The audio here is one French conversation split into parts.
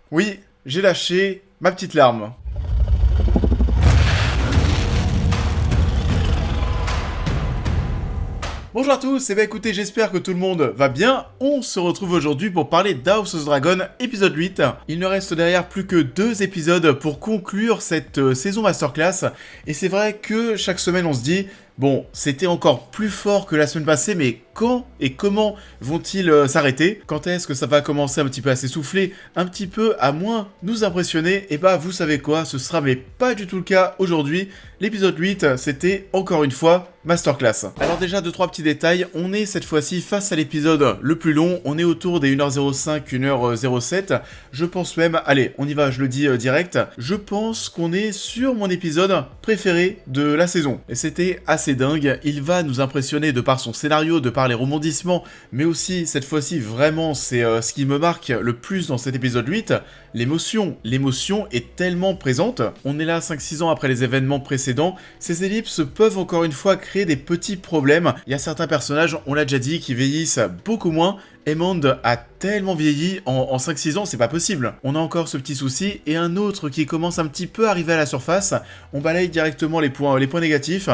Oui, j'ai lâché ma petite larme. Bonjour à tous, et bien écoutez, j'espère que tout le monde va bien. On se retrouve aujourd'hui pour parler d'House of the Dragon, épisode 8. Il ne reste derrière plus que 2 épisodes pour conclure cette saison masterclass. Et c'est vrai que chaque semaine on se dit, bon, c'était encore plus fort que la semaine passée, mais quand et comment vont-ils s'arrêter? Quand est-ce que ça va commencer un petit peu à s'essouffler, un petit peu à moins nous impressionner? Et bah vous savez quoi, ce sera mais pas du tout le cas aujourd'hui. L'épisode 8, c'était encore une fois masterclass. Alors déjà 2-3 petits détails, on est cette fois-ci face à l'épisode le plus long, on est autour des 1h05, 1h07. Je pense même, allez, on y va, je le dis direct, je pense qu'on est sur mon épisode préféré de la saison. Et c'était assez dingue, il va nous impressionner de par son scénario, de par les rebondissements, mais aussi cette fois-ci vraiment c'est ce qui me marque le plus dans cet épisode 8, l'émotion. L'émotion est tellement présente, on est là 5-6 ans après les événements précédents, ces ellipses peuvent encore une fois créer des petits problèmes. Il y a certains personnages, on l'a déjà dit, qui vieillissent beaucoup moins. Aemond a tellement vieilli en 5-6 ans, c'est pas possible. On a encore ce petit souci, et un autre qui commence un petit peu à arriver à la surface. On balaye directement les points négatifs.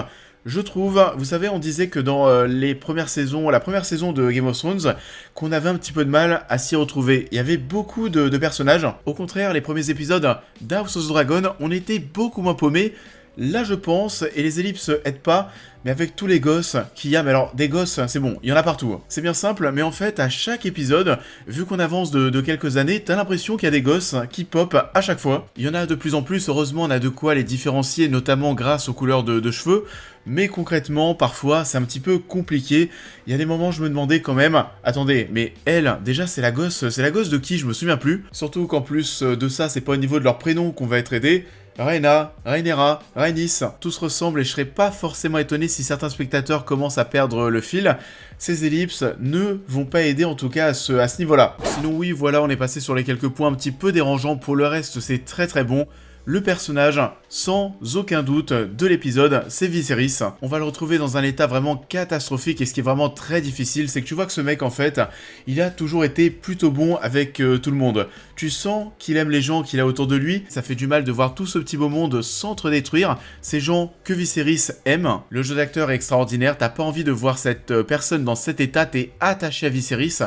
Je trouve, vous savez, on disait que dans la première saison de Game of Thrones, qu'on avait un petit peu de mal à s'y retrouver. Il y avait beaucoup de personnages. Au contraire, les premiers épisodes d'House of the Dragon, on était beaucoup moins paumés. Là, je pense, et les ellipses aident pas, mais avec tous les gosses qu'il y a, mais alors, des gosses, c'est bon, il y en a partout. C'est bien simple, mais en fait, à chaque épisode, vu qu'on avance de quelques années, t'as l'impression qu'il y a des gosses qui pop à chaque fois. Il y en a de plus en plus, heureusement, on a de quoi les différencier, notamment grâce aux couleurs de cheveux, mais concrètement, parfois, c'est un petit peu compliqué. Il y a des moments, je me demandais quand même, attendez, mais elle, déjà, c'est la gosse de qui, je me souviens plus. Surtout qu'en plus de ça, c'est pas au niveau de leur prénom qu'on va être aidé. Rhaena, Rhaenyra, Rhaenys, tous ressemblent et je serais pas forcément étonné si certains spectateurs commencent à perdre le fil. Ces ellipses ne vont pas aider en tout cas à ce niveau-là. Sinon oui, voilà, on est passé sur les quelques points un petit peu dérangeants, pour le reste c'est très très bon. Le personnage, sans aucun doute, de l'épisode, c'est Viserys. On va le retrouver dans un état vraiment catastrophique, et ce qui est vraiment très difficile, c'est que tu vois que ce mec, en fait, il a toujours été plutôt bon avec tout le monde. Tu sens qu'il aime les gens qu'il a autour de lui, ça fait du mal de voir tout ce petit beau monde s'entre-détruire, ces gens que Viserys aime. Le jeu d'acteur est extraordinaire, t'as pas envie de voir cette personne dans cet état, t'es attaché à Viserys.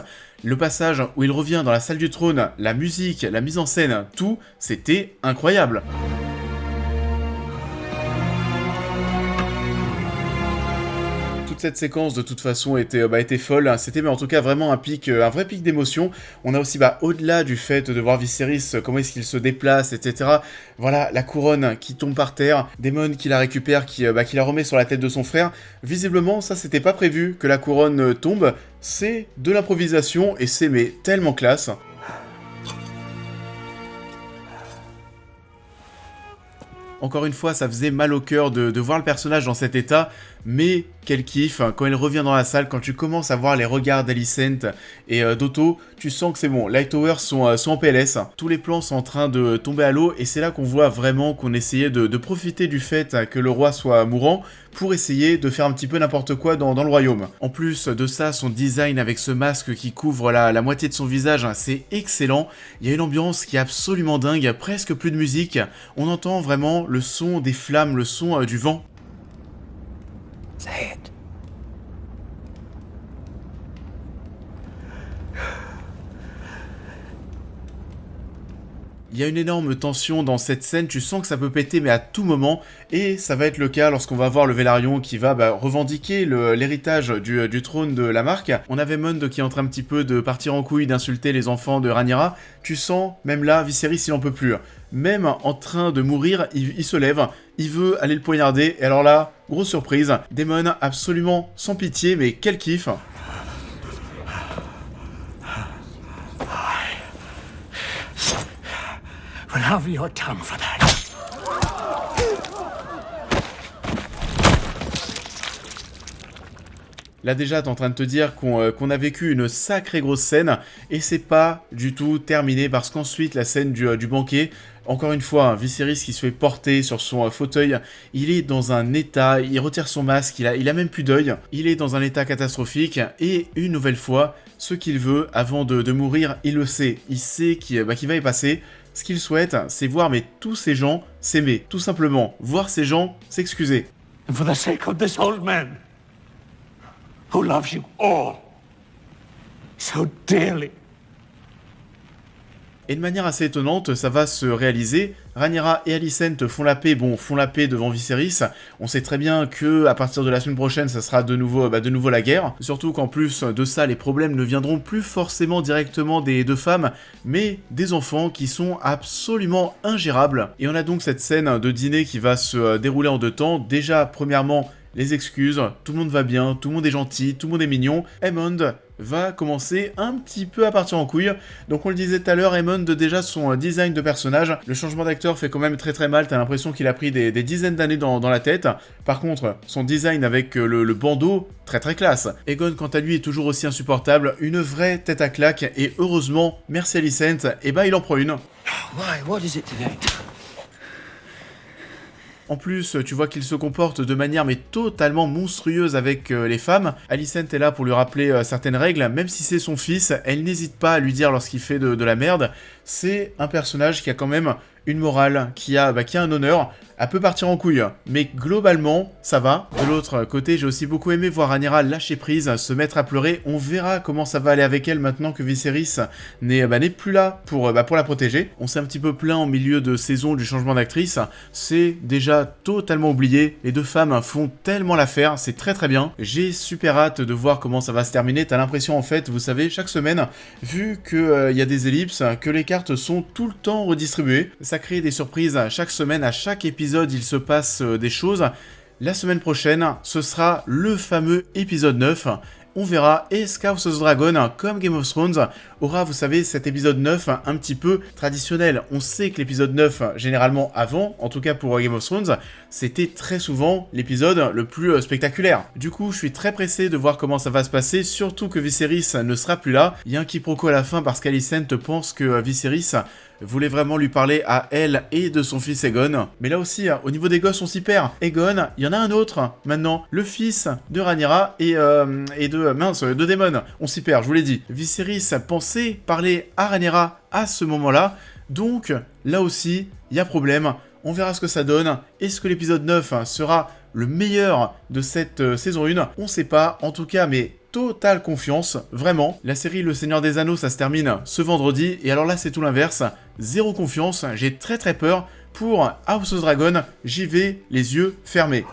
Le passage où il revient dans la salle du trône, la musique, la mise en scène, tout, c'était incroyable. Toute cette séquence de toute façon était folle, c'était mais en tout cas vraiment un vrai pic d'émotion. On a aussi au-delà du fait de voir Viserys, comment est-ce qu'il se déplace, etc. Voilà, la couronne qui tombe par terre, Daemon qui la récupère, qui la remet sur la tête de son frère. Visiblement, ça c'était pas prévu que la couronne tombe, c'est de l'improvisation et c'est mais tellement classe. Encore une fois, ça faisait mal au cœur de voir le personnage dans cet état, mais quel kiff, quand il revient dans la salle, quand tu commences à voir les regards d'Alicent et d'Otto, tu sens que c'est bon, les Towers sont en PLS, tous les plans sont en train de tomber à l'eau, et c'est là qu'on voit vraiment qu'on essayait de profiter du fait que le roi soit mourant, pour essayer de faire un petit peu n'importe quoi dans le royaume. En plus de ça, son design avec ce masque qui couvre la moitié de son visage, c'est excellent, il y a une ambiance qui est absolument dingue, presque plus de musique, on entend vraiment le son des flammes, le son du vent. Say it. Il y a une énorme tension dans cette scène, tu sens que ça peut péter mais à tout moment, et ça va être le cas lorsqu'on va voir le Velaryon qui va revendiquer l'héritage du trône de la marque. On avait Mund qui est en train un petit peu de partir en couille, d'insulter les enfants de Rhaenyra. Tu sens, même là, Viserys il en peut plus. Même en train de mourir, il se lève, il veut aller le poignarder, et alors là, grosse surprise, Daemon absolument sans pitié, mais quel kiff. Will have your tongue for that. Là déjà, t'es en train de te dire qu'on a vécu une sacrée grosse scène, et c'est pas du tout terminé, parce qu'ensuite, la scène du banquet, encore une fois, Viserys qui se fait porter sur son fauteuil, il est dans un état, il retire son masque, il a même plus d'œil, il est dans un état catastrophique, et une nouvelle fois, ce qu'il veut avant de mourir, il le sait, il sait qu'il va y passer. Ce qu'il souhaite, c'est voir tous ces gens s'aimer, tout simplement, voir ces gens s'excuser. And for the sake of this old man, who loves you all so dearly. Et de manière assez étonnante, ça va se réaliser. Rhaenyra et Alicent font la paix devant Viserys. On sait très bien que à partir de la semaine prochaine, ça sera de nouveau la guerre. Surtout qu'en plus de ça, les problèmes ne viendront plus forcément directement des deux femmes, mais des enfants qui sont absolument ingérables. Et on a donc cette scène de dîner qui va se dérouler en deux temps. Déjà, premièrement, les excuses, tout le monde va bien, tout le monde est gentil, tout le monde est mignon. Aemond va commencer un petit peu à partir en couille. Donc on le disait tout à l'heure, Aemond, déjà son design de personnage, le changement d'acteur fait quand même très très mal, t'as l'impression qu'il a pris des dizaines d'années dans la tête. Par contre, son design avec le bandeau, très très classe. Aegon, quant à lui, est toujours aussi insupportable, une vraie tête à claque, et heureusement, merci Alicent, et il en prend une. Why? What is it today? En plus, tu vois qu'il se comporte de manière mais totalement monstrueuse avec les femmes. Alicent est là pour lui rappeler certaines règles, même si c'est son fils, elle n'hésite pas à lui dire lorsqu'il fait de la merde. C'est un personnage qui a quand même une morale, qui a un honneur. Elle peut partir en couille, mais globalement, ça va. De l'autre côté, j'ai aussi beaucoup aimé voir Rhaenyra lâcher prise, se mettre à pleurer. On verra comment ça va aller avec elle maintenant que Viserys n'est plus là pour la protéger. On s'est un petit peu plaint en milieu de saison du changement d'actrice. C'est déjà totalement oublié. Les deux femmes font tellement l'affaire, c'est très très bien. J'ai super hâte de voir comment ça va se terminer. T'as l'impression en fait, vous savez, chaque semaine, vu qu'il y a des ellipses, que les cartes sont tout le temps redistribuées. Ça crée des surprises chaque semaine, à chaque épisode il se passe des choses. La semaine prochaine, ce sera le fameux épisode 9. On verra, est-ce qu'House of the Dragon, comme Game of Thrones, aura, vous savez, cet épisode 9 un petit peu traditionnel. On sait que l'épisode 9, généralement avant, en tout cas pour Game of Thrones, c'était très souvent l'épisode le plus spectaculaire. Du coup, je suis très pressé de voir comment ça va se passer, surtout que Viserys ne sera plus là. Il y a un quiproquo à la fin parce qu'Alicent pense que Viserys voulait vraiment lui parler à elle et de son fils Aegon. Mais là aussi, au niveau des gosses, on s'y perd. Aegon, il y en a un autre maintenant, le fils de Rhaenyra et de Daemon. On s'y perd, je vous l'ai dit. Viserys pensait parler à Rhaenyra à ce moment-là, donc là aussi, il y a problème. On verra ce que ça donne. Est-ce que l'épisode 9 sera le meilleur de cette saison 1 ? On sait pas, en tout cas, mais totale confiance, vraiment. La série Le Seigneur des Anneaux, ça se termine ce vendredi, et alors là, c'est tout l'inverse. Zéro confiance, j'ai très très peur. Pour House of Dragon, j'y vais les yeux fermés.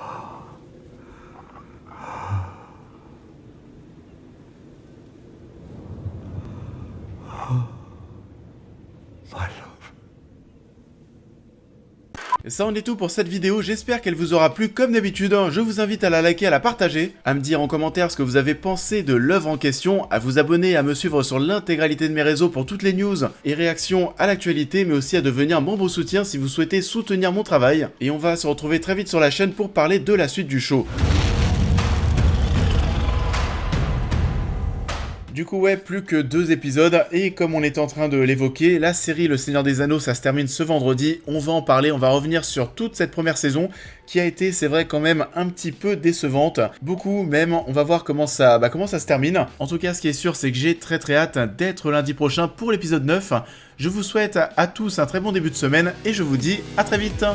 Ça en est tout pour cette vidéo, j'espère qu'elle vous aura plu comme d'habitude. Je vous invite à la liker, à la partager, à me dire en commentaire ce que vous avez pensé de l'œuvre en question, à vous abonner, à me suivre sur l'intégralité de mes réseaux pour toutes les news et réactions à l'actualité, mais aussi à devenir membre soutien si vous souhaitez soutenir mon travail. Et on va se retrouver très vite sur la chaîne pour parler de la suite du show. Du coup, ouais, plus que 2 épisodes, et comme on était en train de l'évoquer, la série Le Seigneur des Anneaux, ça se termine ce vendredi, on va en parler, on va revenir sur toute cette première saison, qui a été, c'est vrai, quand même un petit peu décevante, beaucoup même, on va voir comment ça se termine. En tout cas, ce qui est sûr, c'est que j'ai très très hâte d'être lundi prochain pour l'épisode 9. Je vous souhaite à tous un très bon début de semaine, et je vous dis à très vite.